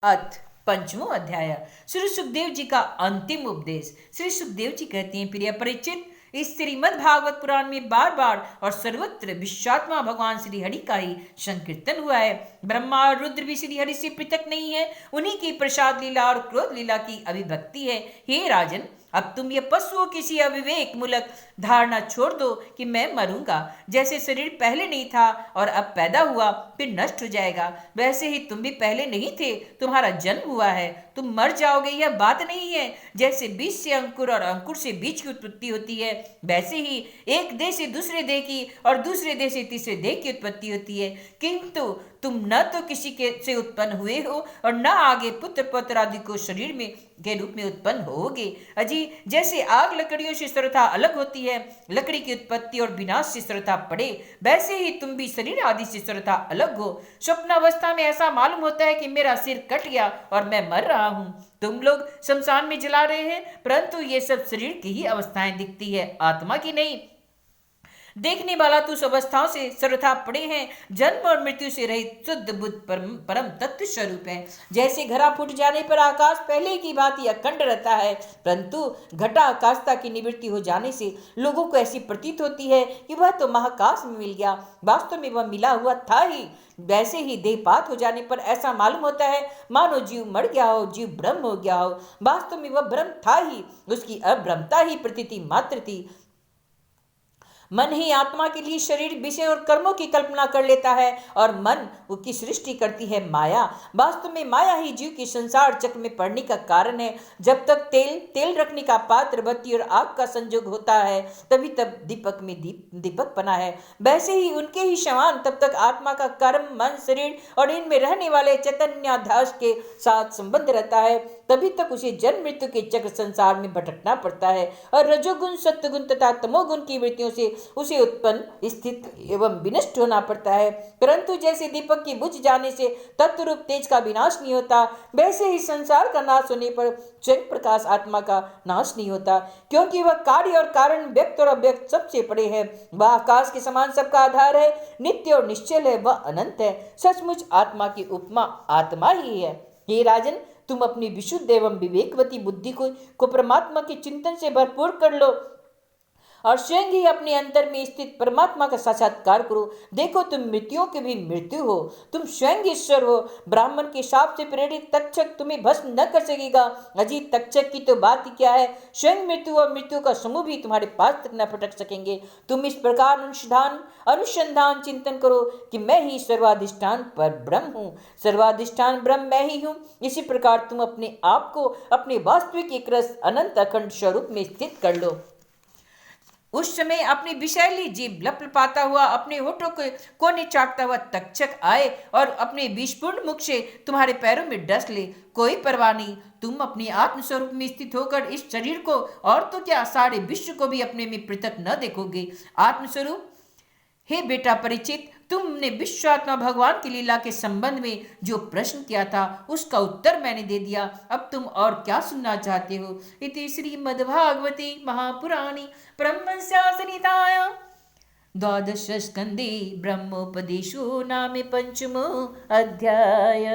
अथ पंचमो अध्याय। श्री सुखदेव जी का अंतिम उपदेश। श्री सुखदेव जी कहते हैं, प्रिय परिचित, इस श्रीमद् भागवत पुराण में बार बार और सर्वत्र विश्वात्मा भगवान श्री हरि का ही संकीर्तन हुआ है। ब्रह्मा और रुद्र भी श्री हरि से पृथक नहीं है, उन्हीं की प्रसाद लीला और क्रोध लीला की अभिव्यक्ति है। हे राजन, अब तुम ये पशुओं की सी अविवेक मूलक धारणा छोड़ दो कि मैं मरूंगा। जैसे शरीर पहले नहीं था और अब पैदा हुआ फिर नष्ट हो जाएगा, वैसे ही तुम भी पहले नहीं थे, तुम्हारा जन्म हुआ है, तुम मर जाओगे, यह बात नहीं है। जैसे बीज से अंकुर और अंकुर से बीज की उत्पत्ति होती है, वैसे ही एक देह से दूसरे देह की और दूसरे देह से तीसरे देह की उत्पत्ति होती है। किंतु तुम न तो किसी के से उत्पन्न हुए हो और न आगे पुत्र पौत्र आदि को शरीर में के रूप में उत्पन्न होगे। अजी, जैसे आग लकड़ियों से सर्वथा अलग होती है, लकड़ी की उत्पत्ति और विनाश से सर्वथा पड़े, वैसे ही तुम भी शरीर आदि से सर्वथा अलग हो। स्वप्नावस्था में ऐसा मालूम होता है कि मेरा सिर कट गया और मैं मर रहा हूँ। तुम लोग शमशान में जला रहे हैं, परंतु ये सब शरीर की ही अवस्थाएं दिखती है, आत्मा की नहीं। देखने वाला तो उस अवस्थाओं से सर्वथा पड़े हैं, जन्म और मृत्यु से रहित शुद्ध बुद्ध परम तत्व स्वरूप है। जैसे घड़ा फूट जाने पर आकाश पहले की भांति अखंड रहता है, परंतु घटा आकाशता की निवृत्ति हो जाने से लोगों को ऐसी प्रतीत होती है कि वह तो महाकाश में मिल गया, वास्तव में वह मिला हुआ था ही। वैसे ही देहपात हो जाने पर ऐसा मालूम होता है मानो जीव मर गया हो, जीव ब्रह्म हो गया हो, वास्तव में वह ब्रह्म था ही, उसकी अभ्रमता ही प्रतीति मात्र थी। मन ही आत्मा के लिए शरीर, विषय और कर्मों की कल्पना कर लेता है और मन उसकी सृष्टि करती है माया। वास्तव में माया ही जीव की संसार चक्र में पड़ने का कारण है। जब तक तेल रखने का पात्र, बत्ती और आग का संयोग होता है, तभी तब दीपक में दीपक बना है। वैसे ही उनके ही समान तब तक आत्मा का कर्म, मन, शरीर और इनमें रहने वाले चैतन्याधास के साथ संबंध रहता है, तभी तक उसे जन्म मृत्यु के चक्र संसार में भटकना पड़ता है और रजोगुण, सत्वगुण तथा तमोगुण की वृत्तियों से उसे उत्पन्न, स्थित एवं विनष्ट होना पड़ता है। परंतु जैसे दीपक की बुझ जाने से तत्व रूप तेज का विनाश नहीं होता, वैसे ही संसार का नाश होने पर स्वयं प्रकाश आत्मा का नाश नहीं होता, क्योंकि वह कार्य और कारण, व्यक्त और अव्यक्त सबसे परे है। वह आकाश के समान सबका आधार है, नित्य और निश्चल है, वह अनंत है। सचमुच आत्मा की उपमा आत्मा ही है। हे राजन, तुम अपनी विशुद्ध एवं विवेकवती बुद्धि को परमात्मा के चिंतन से भरपूर कर लो और स्वयं ही अपने अंतर में स्थित परमात्मा का साक्षात्कार करो। देखो, तुम मृत्युओं की भी मृत्यु हो, तुम स्वयं ईश्वर हो। ब्राह्मण के शाप से प्रेरित तक्षक तुम्हें भस्म न कर सकेगा। अजीत, तक्षक की तो बात ही क्या है, स्वयं मृत्यु और मृत्यु का समूह भी तुम्हारे पास तक न फटक सकेंगे। तुम इस प्रकार अनुसंधान चिंतन करो कि मैं ही सर्वाधिष्ठान पर ब्रह्म हूँ, सर्वाधिष्ठान ब्रह्म मैं ही हूँ। इसी प्रकार तुम अपने आप को अपने वास्तविक एक रस अनंत अखंड स्वरूप में स्थित कर लो। उस समय अपनी विषैली जीभ लपलपाता हुआ, अपने होठों को कोने चाटता हुआ तक्षक आए और अपने विषपूर्ण मुख से तुम्हारे पैरों में डस ले, कोई परवाह नहीं। तुम अपने आत्मस्वरूप में स्थित होकर इस शरीर को और तो क्या सारे विश्व को भी अपने में पृथक न देखोगे। आत्मस्वरूप, हे बेटा परिचित, तुमने विश्वात्मा भगवान की लीला के संबंध में जो प्रश्न किया था उसका उत्तर मैंने दे दिया। अब तुम और क्या सुनना चाहते हो। इति श्रीमद्भागवते महापुराणे ब्रह्मस्यासनितायां द्वादश स्कंदे ब्रह्मोपदेशो नाम पंचमो अध्याय।